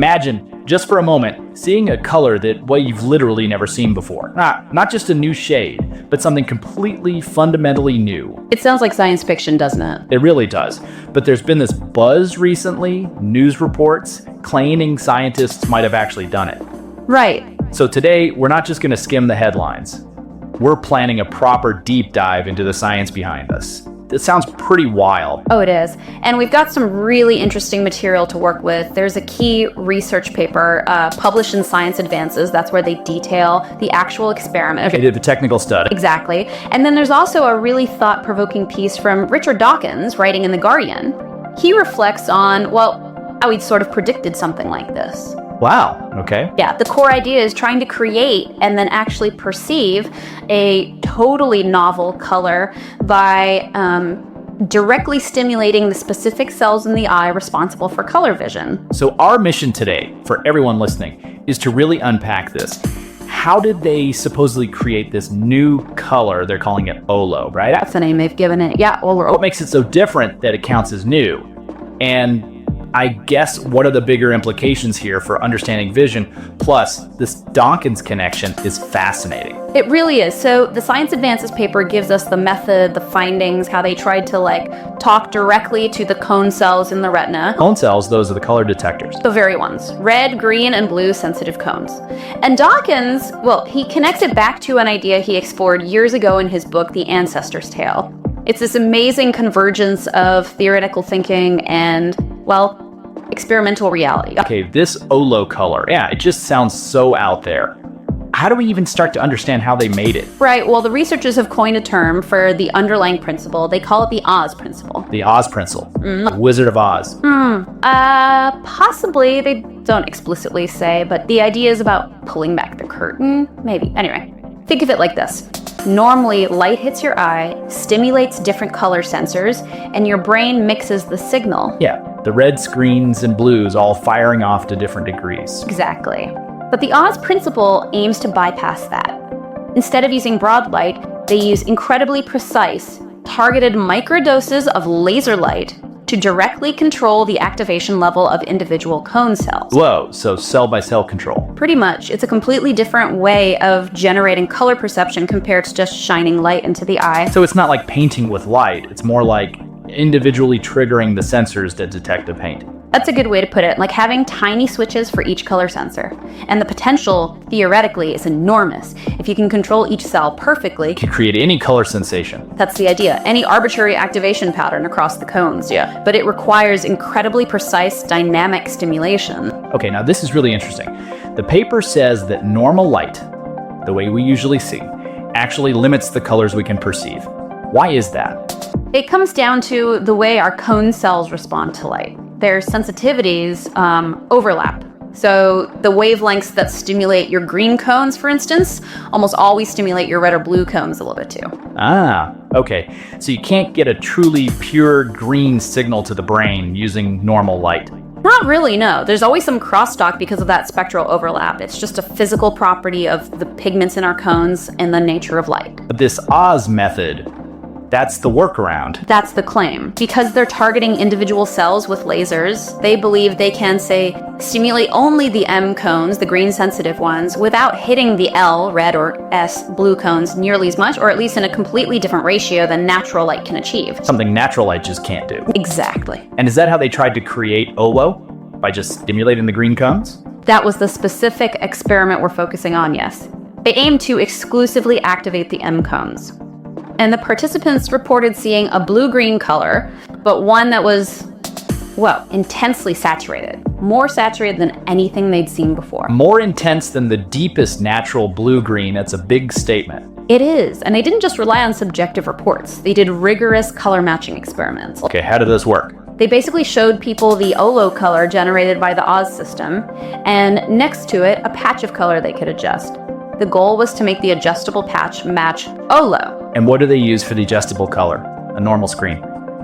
Imagine, just for a moment, seeing a color that, well, you've literally never seen before. Not just a new shade, but something completely fundamentally new. It sounds like science fiction, doesn't it? It really does. But there's been this buzz recently, news reports, claiming scientists might have actually done it. Right. So today, we're not just going to skim the headlines. We're planning a proper deep dive into the science behind this. It sounds pretty wild. Oh, it is. And we've got some really interesting material to work with. There's a key research paper published in Science Advances. That's where they detail the actual experiment. They did a technical study. Exactly. And then there's also a really thought-provoking piece from Richard Dawkins, writing in The Guardian. He reflects on, well, how he'd sort of predicted something like this. Wow, okay. Yeah, the core idea is trying to create and then actually perceive a totally novel color by directly stimulating the specific cells in the eye responsible for color vision. So our mission today, for everyone listening, is to really unpack this. How did they supposedly create this new color? They're calling it Olo, right? That's the name they've given it. Yeah, Olo. What makes it so different that it counts as new? And I guess what are the bigger implications here for understanding vision? Plus, this Dawkins connection is fascinating. It really is. So the Science Advances paper gives us the method, the findings, how they tried to talk directly to the cone cells in the retina. Cone cells, those are the color detectors. The very ones. Red, green, and blue sensitive cones. And Dawkins, well, he connects it back to an idea he explored years ago in his book, The Ancestor's Tale. It's this amazing convergence of theoretical thinking and, well, experimental reality. Okay, this Olo color, yeah, it just sounds so out there. How do we even start to understand how they made it? Right, well, the researchers have coined a term for the underlying principle. They call it the Oz principle. The Oz principle. Wizard of Oz. Possibly. They don't explicitly say, but the idea is about pulling back the curtain. Maybe. Anyway, think of it like this. Normally, light hits your eye, stimulates different color sensors, and your brain mixes the signal. Yeah, the reds, greens, and blues all firing off to different degrees. Exactly. But the Oz principle aims to bypass that. Instead of using broad light, they use incredibly precise, targeted microdoses of laser light to directly control the activation level of individual cone cells. Whoa, so cell-by-cell control. Pretty much. It's a completely different way of generating color perception compared to just shining light into the eye. So it's not like painting with light, it's more like individually triggering the sensors that detect the paint. That's a good way to put it, like having tiny switches for each color sensor. And the potential, theoretically, is enormous. If you can control each cell perfectly, You can create any color sensation. that's the idea. Any arbitrary activation pattern across the cones. Yeah. But it requires incredibly precise dynamic stimulation. Okay, now this is really interesting. The paper says that normal light, the way we usually see, actually limits the colors we can perceive. Why is that? It comes down to the way our cone cells respond to light. Their sensitivities overlap. So the wavelengths that stimulate your green cones, for instance, almost always stimulate your red or blue cones a little bit too. Ah, okay. So you can't get a truly pure green signal to the brain using normal light. Not really, no. There's always some crosstalk because of that spectral overlap. It's just a physical property of the pigments in our cones and the nature of light. But this Oz method, that's the workaround. That's the claim. Because they're targeting individual cells with lasers, they believe they can, say, stimulate only the M cones, the green sensitive ones, without hitting the L, red, or S, blue cones nearly as much, or at least in a completely different ratio than natural light can achieve. Something natural light just can't do. Exactly. And is that how they tried to create Olo? By just stimulating the green cones? That was the specific experiment we're focusing on, yes. They aimed to exclusively activate the M cones. And the participants reported seeing a blue-green color, but one that was, well, intensely saturated. More saturated than anything they'd seen before. More intense than the deepest natural blue-green. That's a big statement. It is, and they didn't just rely on subjective reports. They did rigorous color matching experiments. Okay, how did this work? They basically showed people the Olo color generated by the Oz system, and next to it, a patch of color they could adjust. The goal was to make the adjustable patch match Olo. And what do they use for the adjustable color? A normal screen.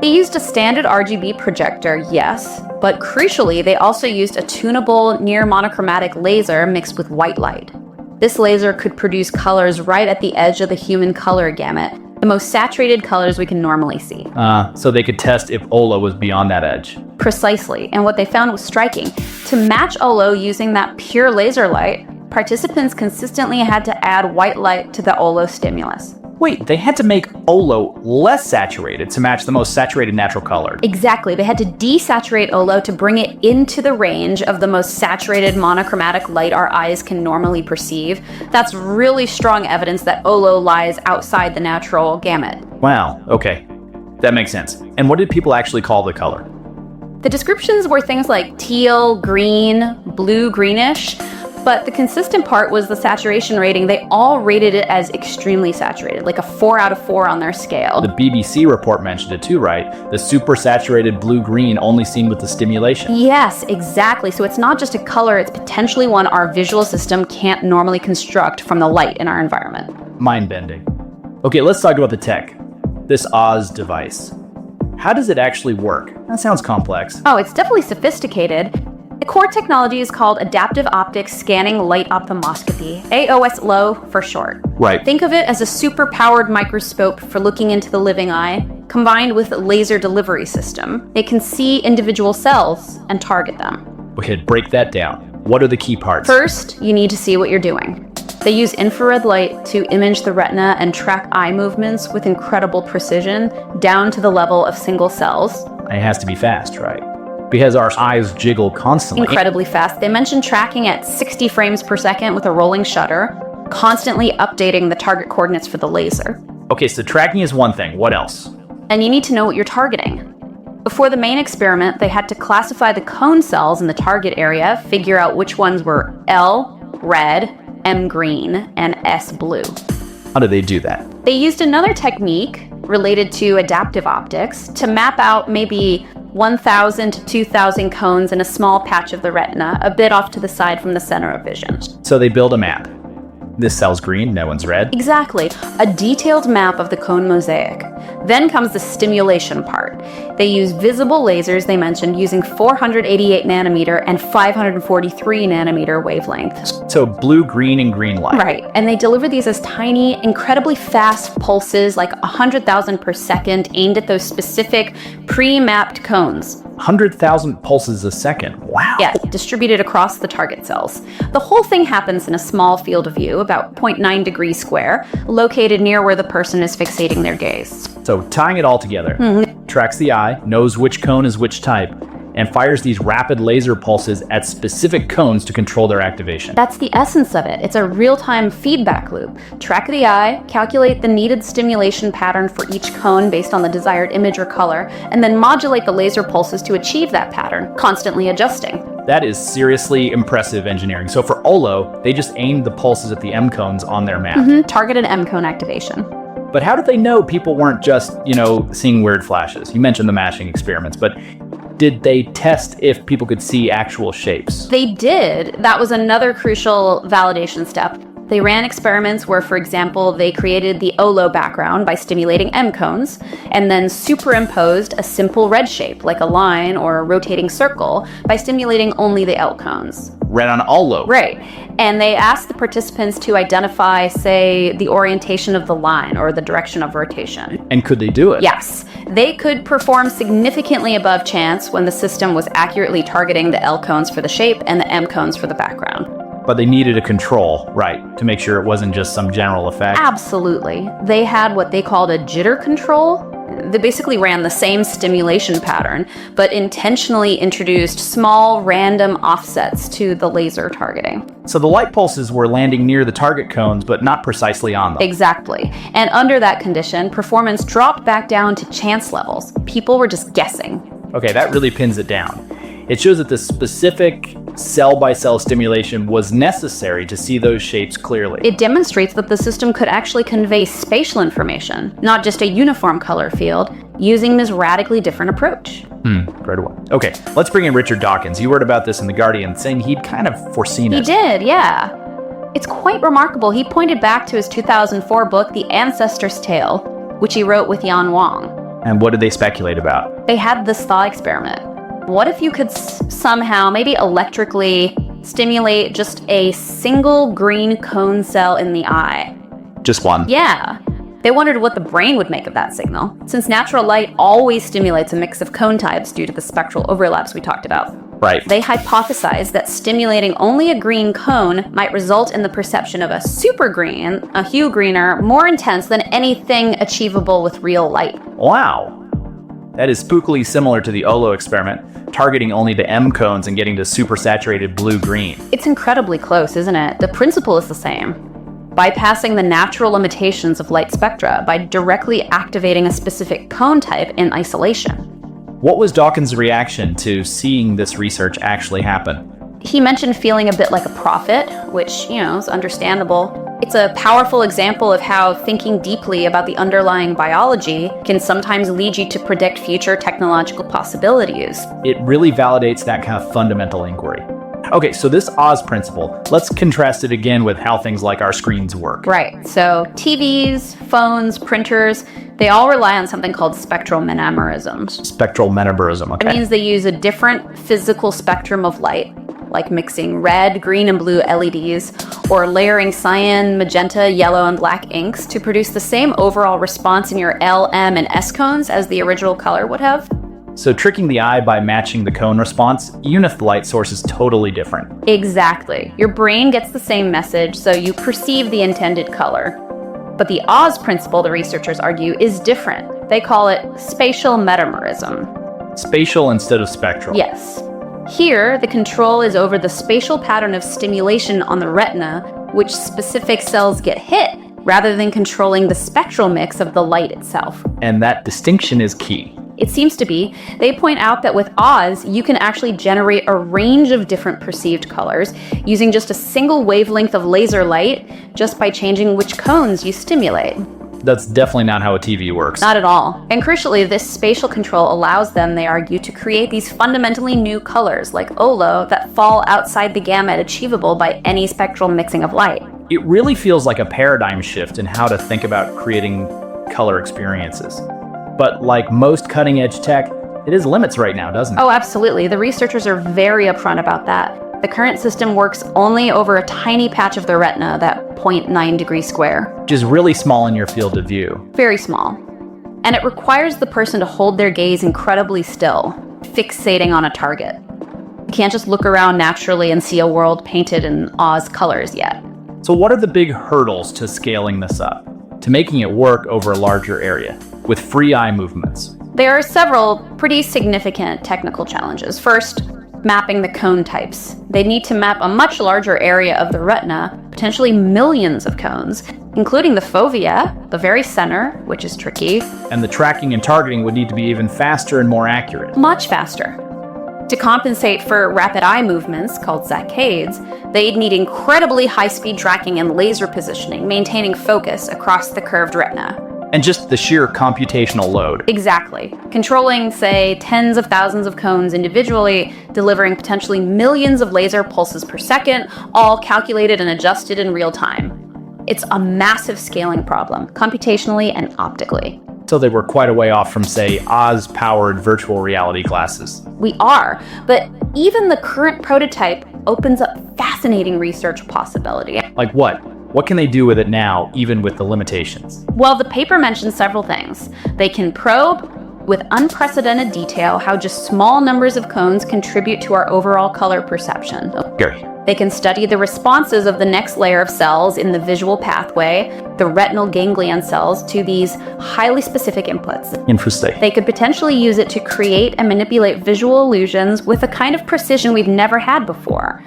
They used a standard RGB projector, yes, but crucially, they also used a tunable near monochromatic laser mixed with white light. This laser could produce colors right at the edge of the human color gamut, the most saturated colors we can normally see. So they could test if Olo was beyond that edge. Precisely, and what they found was striking. To match Olo using that pure laser light, participants consistently had to add white light to the Olo stimulus. Wait, they had to make Olo less saturated to match the most saturated natural color. Exactly. They had to desaturate Olo to bring it into the range of the most saturated monochromatic light our eyes can normally perceive. That's really strong evidence that Olo lies outside the natural gamut. Wow, okay. That makes sense. And what did people actually call the color? The descriptions were things like teal, green, blue-greenish, but the consistent part was the saturation rating. They all rated it as extremely saturated, like a 4 out of 4 on their scale. The BBC report mentioned it too, right? The super saturated blue-green only seen with the stimulation. Yes, exactly. So it's not just a color, it's potentially one our visual system can't normally construct from the light in our environment. Mind-bending. Okay, let's talk about the tech. This Oz device. How does it actually work? That sounds complex. Oh, it's definitely sophisticated. The core technology is called Adaptive Optics Scanning Light Ophthalmoscopy, AOSLO for short. Right. Think of it as a super-powered microscope for looking into the living eye, combined with a laser delivery system. It can see individual cells and target them. Okay, break that down. What are the key parts? First, you need to see what you're doing. They use infrared light to image the retina and track eye movements with incredible precision, down to the level of single cells. It has to be fast, right? Because our eyes jiggle constantly. Incredibly fast. They mentioned tracking at 60 frames per second with a rolling shutter, constantly updating the target coordinates for the laser. Okay, so tracking is one thing. What else? And you need to know what you're targeting. Before the main experiment, they had to classify the cone cells in the target area, figure out which ones were L, red, M, green, and S, blue. How do they do that? They used another technique related to adaptive optics to map out maybe 1,000 to 2,000 cones in a small patch of the retina, a bit off to the side from the center of vision. So they build a map. This cell's green, that one's red. Exactly, a detailed map of the cone mosaic. Then comes the stimulation part. They use visible lasers, they mentioned, using 488 nanometer and 543 nanometer wavelength. So blue, green, and green light. Right, and they deliver these as tiny, incredibly fast pulses, like 100,000 per second, aimed at those specific pre-mapped cones. 100,000 pulses a second. Wow. Yeah, distributed across the target cells. The whole thing happens in a small field of view, about 0.9 degrees square, located near where the person is fixating their gaze. So tying it all together, tracks the eye, knows which cone is which type, and fires these rapid laser pulses at specific cones to control their activation. That's the essence of it. It's a real-time feedback loop. Track the eye, calculate the needed stimulation pattern for each cone based on the desired image or color, and then modulate the laser pulses to achieve that pattern, constantly adjusting. That is seriously impressive engineering. So for Olo, they just aimed the pulses at the M cones on their map. Targeted M cone activation. But how did they know people weren't just, seeing weird flashes? You mentioned the matching experiments, but did they test if people could see actual shapes? They did. That was another crucial validation step. They ran experiments where, for example, they created the Olo background by stimulating M cones, and then superimposed a simple red shape, like a line or a rotating circle, by stimulating only the L cones. Red on Olo. Right. And they asked the participants to identify, say, the orientation of the line or the direction of rotation. And could they do it? Yes. They could perform significantly above chance when the system was accurately targeting the L cones for the shape and the M cones for the background. But they needed a control, right, to make sure it wasn't just some general effect. Absolutely. They had what they called a jitter control. They basically ran the same stimulation pattern, but intentionally introduced small random offsets to the laser targeting. So the light pulses were landing near the target cones, but not precisely on them. Exactly. And under that condition, performance dropped back down to chance levels. People were just guessing. Okay, that really pins it down. It shows that the specific cell-by-cell stimulation was necessary to see those shapes clearly. It demonstrates that the system could actually convey spatial information, not just a uniform color field, using this radically different approach. Right away. Okay, let's bring in Richard Dawkins. You wrote about this in The Guardian, saying he'd kind of foreseen it. He did, yeah. It's quite remarkable. He pointed back to his 2004 book, The Ancestor's Tale, which he wrote with Yan Wang. And what did they speculate about? They had this thought experiment. What if you could somehow, maybe electrically, stimulate just a single green cone cell in the eye? Just one? Yeah. They wondered what the brain would make of that signal, since natural light always stimulates a mix of cone types due to the spectral overlaps we talked about. Right. They hypothesized that stimulating only a green cone might result in the perception of a super green, a hue greener, more intense than anything achievable with real light. Wow. That is spookily similar to the Olo experiment, targeting only the M cones and getting to supersaturated blue-green. It's incredibly close, isn't it? The principle is the same. Bypassing the natural limitations of light spectra by directly activating a specific cone type in isolation. What was Dawkins' reaction to seeing this research actually happen? He mentioned feeling a bit like a prophet, which, is understandable. It's a powerful example of how thinking deeply about the underlying biology can sometimes lead you to predict future technological possibilities. It really validates that kind of fundamental inquiry. Okay, so this Oz principle, let's contrast it again with how things like our screens work. Right, so TVs, phones, printers, they all rely on something called spectral metamerism. Spectral metamerism, okay. It means they use a different physical spectrum of light, like mixing red, green, and blue LEDs, or layering cyan, magenta, yellow, and black inks to produce the same overall response in your L, M, and S cones as the original color would have. So tricking the eye by matching the cone response, even if the light source is totally different. Exactly. Your brain gets the same message, so you perceive the intended color. But the Oz principle, the researchers argue, is different. They call it spatial metamerism. Spatial instead of spectral. Yes. Here, the control is over the spatial pattern of stimulation on the retina, which specific cells get hit, rather than controlling the spectral mix of the light itself. And that distinction is key. It seems to be. They point out that with Oz, you can actually generate a range of different perceived colors using just a single wavelength of laser light, just by changing which cones you stimulate. That's definitely not how a TV works. Not at all. And crucially, this spatial control allows them, they argue, to create these fundamentally new colors, like Olo, that fall outside the gamut achievable by any spectral mixing of light. It really feels like a paradigm shift in how to think about creating color experiences. But like most cutting-edge tech, it has limits right now, doesn't it? Oh, absolutely. The researchers are very upfront about that. The current system works only over a tiny patch of the retina, that 0.9 degree square. Which is really small in your field of view. Very small. And it requires the person to hold their gaze incredibly still, fixating on a target. You can't just look around naturally and see a world painted in Oz colors yet. So what are the big hurdles to scaling this up, to making it work over a larger area, with free eye movements? There are several pretty significant technical challenges. First, mapping the cone types. They need to map a much larger area of the retina, potentially millions of cones, including the fovea, the very center, which is tricky. And the tracking and targeting would need to be even faster and more accurate. Much faster. To compensate for rapid eye movements, called saccades, they'd need incredibly high-speed tracking and laser positioning, maintaining focus across the curved retina. And just the sheer computational load. Exactly. Controlling, say, tens of thousands of cones individually, delivering potentially millions of laser pulses per second, all calculated and adjusted in real time. It's a massive scaling problem, computationally and optically. So they were quite a way off from, say, Oz-powered virtual reality glasses. We are, but even the current prototype opens up fascinating research possibility. Like what? What can they do with it now, even with the limitations? Well, the paper mentions several things. They can probe with unprecedented detail how just small numbers of cones contribute to our overall color perception. Gary. They can study the responses of the next layer of cells in the visual pathway, the retinal ganglion cells, to these highly specific inputs. Interesting. They could potentially use it to create and manipulate visual illusions with a kind of precision we've never had before.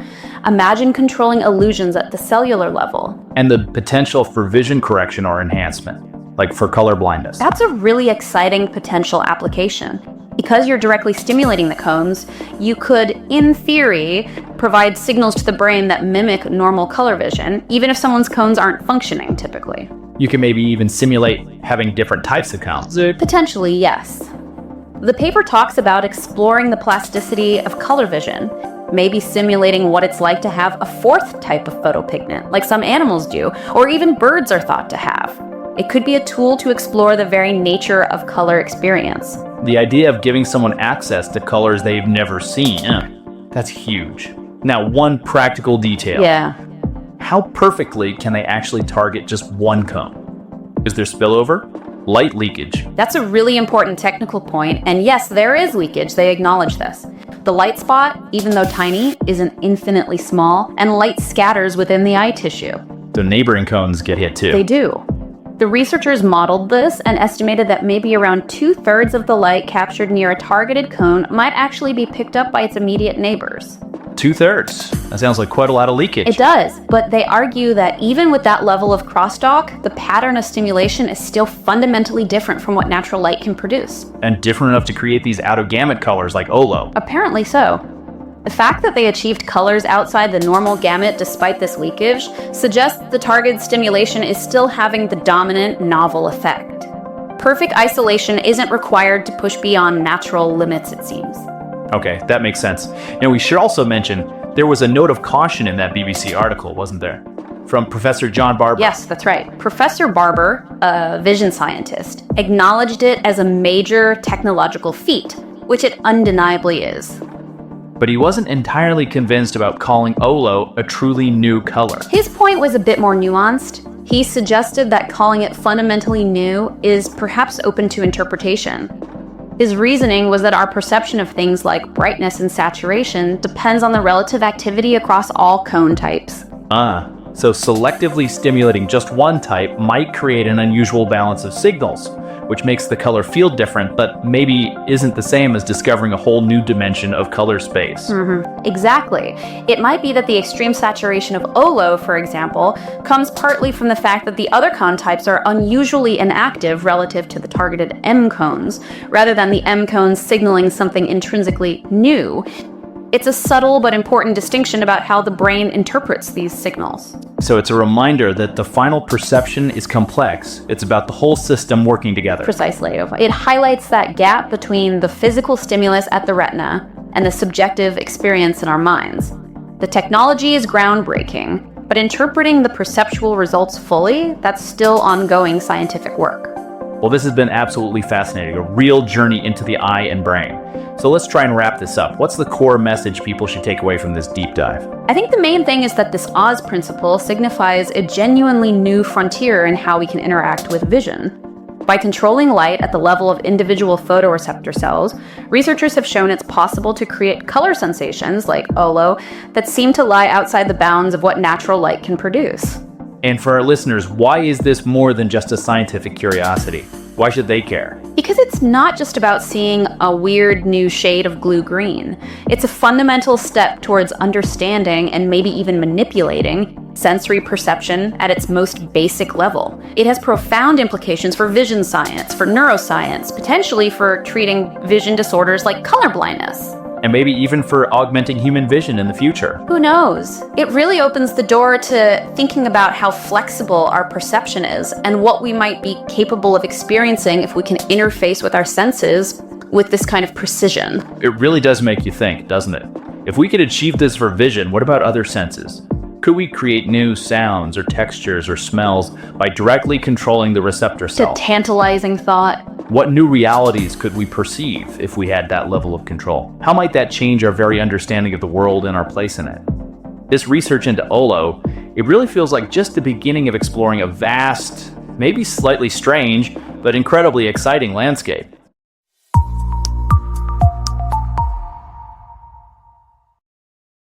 Imagine controlling illusions at the cellular level. And the potential for vision correction or enhancement, like for color blindness. That's a really exciting potential application. Because you're directly stimulating the cones, you could, in theory, provide signals to the brain that mimic normal color vision, even if someone's cones aren't functioning typically. You can maybe even simulate having different types of cones. Potentially, yes. The paper talks about exploring the plasticity of color vision, maybe simulating what it's like to have a fourth type of photopigment, like some animals do, or even birds are thought to have. It could be a tool to explore the very nature of color experience. The idea of giving someone access to colors they've never seen, that's huge. Now, one practical detail. Yeah. How perfectly can they actually target just one cone? Is there spillover? Light leakage? That's a really important technical point, and yes, there is leakage, they acknowledge this. The light spot, even though tiny, isn't infinitely small, and light scatters within the eye tissue. The neighboring cones get hit too. They do. The researchers modeled this and estimated that maybe around 2/3 of the light captured near a targeted cone might actually be picked up by its immediate neighbors. 2/3. That sounds like quite a lot of leakage. It does, but they argue that even with that level of crosstalk, the pattern of stimulation is still fundamentally different from what natural light can produce. And different enough to create these out-of-gamut colors like Olo. Apparently so. The fact that they achieved colors outside the normal gamut despite this leakage suggests the targeted stimulation is still having the dominant novel effect. Perfect isolation isn't required to push beyond natural limits, it seems. Okay, that makes sense. And we should also mention there was a note of caution in that BBC article, wasn't there? From Professor John Barber. Yes, that's right. Professor Barber, a vision scientist, acknowledged it as a major technological feat, which it undeniably is. But he wasn't entirely convinced about calling Olo a truly new color. His point was a bit more nuanced. He suggested that calling it fundamentally new is perhaps open to interpretation. His reasoning was that our perception of things like brightness and saturation depends on the relative activity across all cone types. So selectively stimulating just one type might create an unusual balance of signals, which makes the color feel different, but maybe isn't the same as discovering a whole new dimension of color space. Exactly. It might be that the extreme saturation of Olo, for example, comes partly from the fact that the other cone types are unusually inactive relative to the targeted M cones, rather than the M cones signaling something intrinsically new. It's a subtle but important distinction about how the brain interprets these signals. So it's a reminder that the final perception is complex. It's about the whole system working together. Precisely. It highlights that gap between the physical stimulus at the retina and the subjective experience in our minds. The technology is groundbreaking, but interpreting the perceptual results fully, that's still ongoing scientific work. Well, this has been absolutely fascinating, a real journey into the eye and brain. So let's try and wrap this up. What's the core message people should take away from this deep dive? I think the main thing is that this Oz principle signifies a genuinely new frontier in how we can interact with vision. By controlling light at the level of individual photoreceptor cells, researchers have shown it's possible to create color sensations, like Olo, that seem to lie outside the bounds of what natural light can produce. And for our listeners, why is this more than just a scientific curiosity? Why should they care? Because it's not just about seeing a weird new shade of blue green. It's a fundamental step towards understanding and maybe even manipulating sensory perception at its most basic level. It has profound implications for vision science, for neuroscience, potentially for treating vision disorders like color blindness. And maybe even for augmenting human vision in the future. Who knows? It really opens the door to thinking about how flexible our perception is and what we might be capable of experiencing if we can interface with our senses with this kind of precision. It really does make you think, doesn't it? If we could achieve this for vision, what about other senses? Could we create new sounds or textures or smells by directly controlling the receptor It's a cell? tantalizing thought. What new realities could we perceive if we had that level of control? How might that change our very understanding of the world and our place in it? This research into Olo, it really feels like just the beginning of exploring a vast, maybe slightly strange, but incredibly exciting landscape.